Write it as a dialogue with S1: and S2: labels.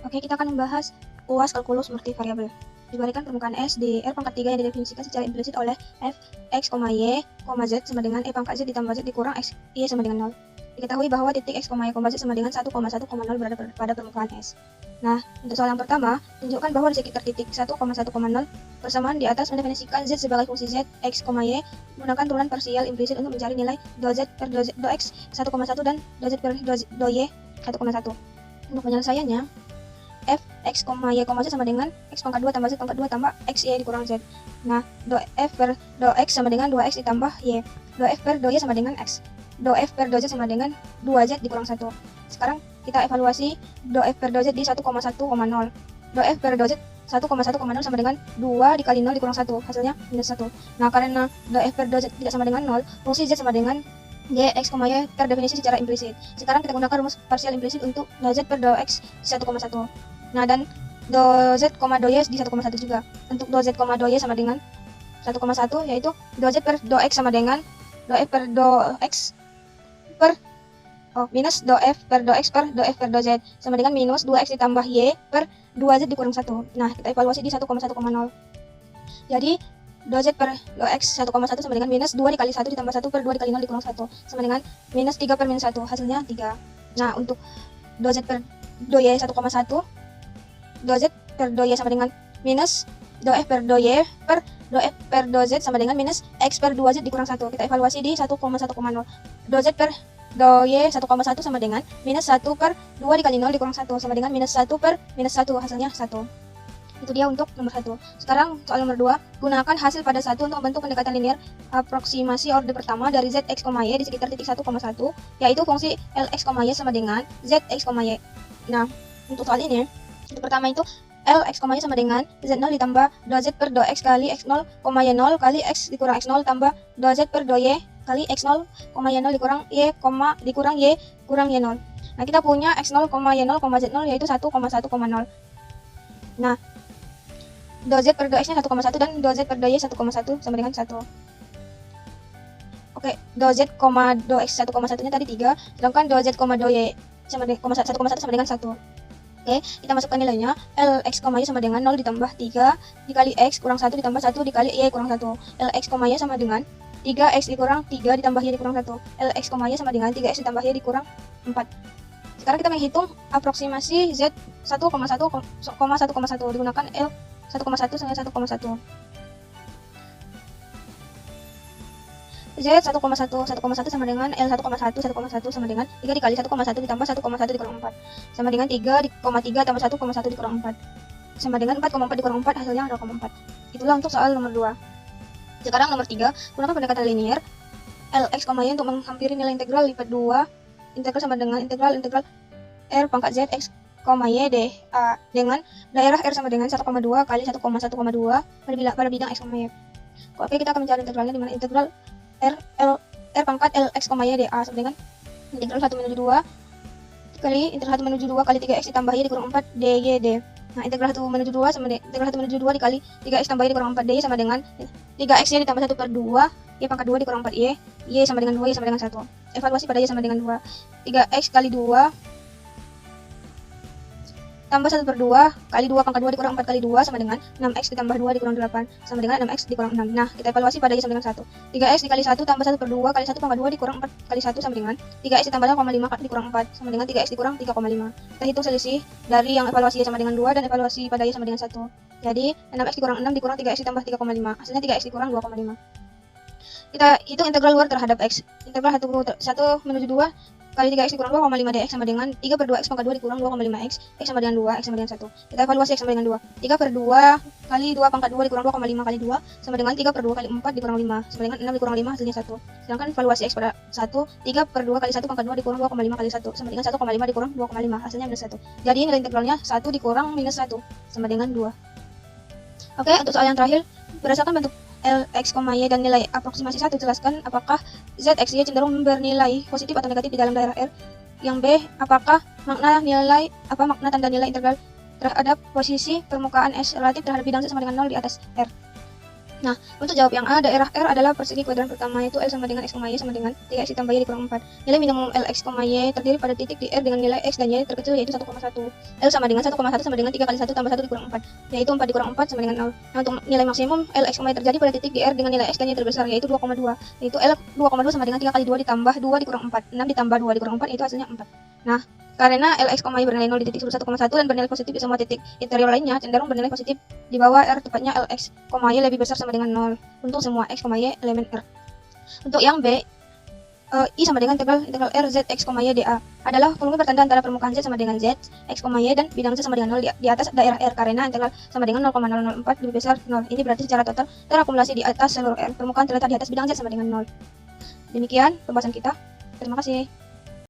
S1: Oke, kita akan membahas UAS kalkulus multivariabel. Diberikan permukaan S di R pangkat 3 yang didefinisikan secara implisit oleh f x, y, z sama dengan e pangkat z ditambah z dikurang x, y sama dengan 0. Diketahui bahwa titik x, y, z sama dengan 1,1,0 berada pada permukaan S. Nah, untuk soal yang pertama, tunjukkan bahwa di sekitar titik 1,1,0 persamaan di atas mendefinisikan z sebagai fungsi z, x, y menggunakan turunan parsial implisit untuk mencari nilai do z per do x 1,1 dan do z per do y 1,1. Untuk penyelesaiannya, f x, y, z sama dengan x pangkat 2 tambah z pangkat 2 tambah x, y dikurang z. Nah, do f per do x sama dengan 2x ditambah y. Do f per do y sama dengan x. Do f per do z sama dengan 2z dikurang 1. Sekarang kita evaluasi do f per do z di 1,1,0. Do f per do z 1,1,0 sama dengan 2 dikali 0 dikurang 1, hasilnya minus 1. Nah, karena do f per do z tidak sama dengan 0, fungsi z sama dengan y, x, y terdefinisi secara implisit. Sekarang kita gunakan rumus parsial implisit untuk do z per do x di 1,1. Nah, dan do z, do y di 1,1 juga. Untuk do z, do y sama dengan 1,1, yaitu do z per do x sama dengan do f per do x per minus do f per do x per do f per do z sama dengan minus 2x ditambah y per 2z dikurang 1. Nah, kita evaluasi di 1,1,0. Jadi do z per do x 1,1 sama dengan minus 2 dikali 1 ditambah 1 per 2 dikali 0 dikurang 1 sama dengan minus 3 per minus 1, hasilnya 3. Nah, untuk do z per do y 1,1, do z per do y sama dengan minus do f per do y per do f per do z sama dengan minus x per 2z dikurang 1. Kita evaluasi di 1,1,0. Do z per do y 1,1 sama dengan minus 1 per 2 dikali 0 dikurang 1 sama dengan minus 1 per minus 1, hasilnya 1. Itu dia untuk nomor 1. Sekarang soal nomor 2, gunakan hasil pada 1 untuk membentuk pendekatan linear aproksimasi orde pertama dari z, x, y di sekitar titik 1,1, yaitu fungsi lx, y sama dengan z, x, y. Nah, untuk soal ini, untuk pertama itu lx, y sama dengan z0 ditambah do z per do x kali x0, y0 kali x dikurang x0 tambah do z per do y kali x0, y0 dikurang y, dikurang y kurang y0. Nah, kita punya x0, y0, z0 yaitu 1,1,0. Nah, do z per do x nya 1,1 dan do z per do y 1,1 sama dengan 1. Oke, do z, do x 1,1 nya tadi 3, sedangkan do z, do y sama dengan 1,1 sama dengan 1. Oke, kita masukkan nilainya. Lx, y sama dengan 0 ditambah 3 dikali x kurang 1 ditambah 1 dikali y kurang 1. Lx, y sama dengan 3x dikurang 3 ditambah y dikurang 1. Lx, y sama dengan 3x ditambah y dikurang 4. Sekarang kita menghitung aproksimasi z 1,1,1 digunakan L 1,1 sama 1,1. Z 1,1 sama dengan L 1,1 sama dengan 3 dikali 1,1 ditambah 1,1 dikurang 4 sama dengan 3,3 tambah 1,1 dikurang 4 sama dengan 4,4 dikurang 4, hasilnya 0,4. Itulah untuk soal nomor 2. Sekarang nomor 3, gunakan pendekatan linear Lx, y untuk menghampiri nilai integral lipat 2 integral sama dengan integral R pangkat Z x, y dA dengan daerah R sama dengan 1,2 kali 1,1,2 pada bidang x, y. Oke, kita akan mencari integralnya di mana integral R pangkat Lx, y dA sama dengan integral 1 menuju 2 kali integral 1 menuju 2 kali 3x ditambah y dikurang 4 dy d. Nah, integral 1 menuju 2 sama integral 1 menuju 2 dikali 3x tambah y dikurang 4 dy sama dengan 3x y ditambah 1 per 2 y pangkat 2 dikurang 4 y sama dengan 2 y sama dengan 1. Evaluasi pada y sama dengan 2. 3x kali 2 tambah 1 per 2 kali 2 pangkat 2 dikurang 4 kali 2 sama dengan 6x ditambah 2 dikurang 8 sama dengan 6x dikurang 6. Nah, kita evaluasi pada y sama dengan 1. 3x dikali 1 tambah 1 per 2 kali 1 pangkat 2 dikurang 4 kali 1 sama dengan 3x ditambah 0,5 dikurang 4 sama dengan 3x dikurang 3,5. Kita hitung selisih dari yang evaluasi y sama dengan 2 dan evaluasi pada y sama dengan 1. Jadi 6x dikurang 6 dikurang 3x ditambah 3,5, hasilnya 3x dikurang 2,5. Kita hitung integral luar terhadap x. Integral 1 menuju 2 kali 3x dikurang 2,5 dx sama dengan 3 per 2x pangkat 2 dikurang 2,5x, x sama dengan 2, x sama dengan 1. Kita evaluasi x sama dengan 2. 3 per 2 kali 2 pangkat 2 dikurang 2,5 kali 2 sama dengan 3 per 2 kali 4 dikurang 5 sama dengan 6 dikurang 5, hasilnya 1. Sedangkan evaluasi x pada 1, 3 per 2 kali 1 pangkat 2 dikurang 2,5 kali 1 sama dengan 1,5 dikurang 2,5, hasilnya minus 1. Jadi nilai integralnya 1 dikurang minus 1 sama dengan 2. Oke, untuk soal yang terakhir, berdasarkan bentuk Lx, y dan nilai aproksimasi 1, jelaskan apakah z, x, y cenderung bernilai positif atau negatif di dalam daerah R. Yang B, apakah makna tanda nilai integral terhadap posisi permukaan S relatif terhadap bidang Z sama dengan 0 di atas R. Nah, untuk jawab yang A, daerah R adalah persegi kuadran pertama, yaitu L sama dengan X, Y sama dengan 3X ditambah Y dikurang 4. Nilai minimum Lx, Y terdiri pada titik di R dengan nilai X dan Y terkecil yaitu 1,1. L sama dengan 1,1 sama dengan 3 kali 1 tambah 1 dikurang 4, yaitu 4 dikurang 4 sama dengan 0. Nah, untuk nilai maksimum Lx, Y terjadi pada titik di R dengan nilai X dan Y terbesar, yaitu 2,2. Yaitu L 2,2 sama dengan 3 kali 2 ditambah 2 dikurang 4. 6 ditambah 2 dikurang 4, itu hasilnya 4. Nah, karena Lx, Y bernilai 0 di titik 1,1 dan bernilai positif di semua titik interior lainnya, cenderung bernilai positif di bawah R, tepatnya Lx, Y lebih besar sama dengan 0 untuk semua X, Y elemen R. Untuk yang B, I sama dengan integral R Z X, Y dA adalah volume bertanda antara permukaan Z sama dengan Z, X, Y dan bidang Z sama dengan 0 di atas daerah R, karena integral sama dengan 0,004 lebih besar 0. Ini berarti secara total terakumulasi di atas seluruh R. Permukaan terletak di atas bidang Z sama dengan 0. Demikian pembahasan kita. Terima kasih.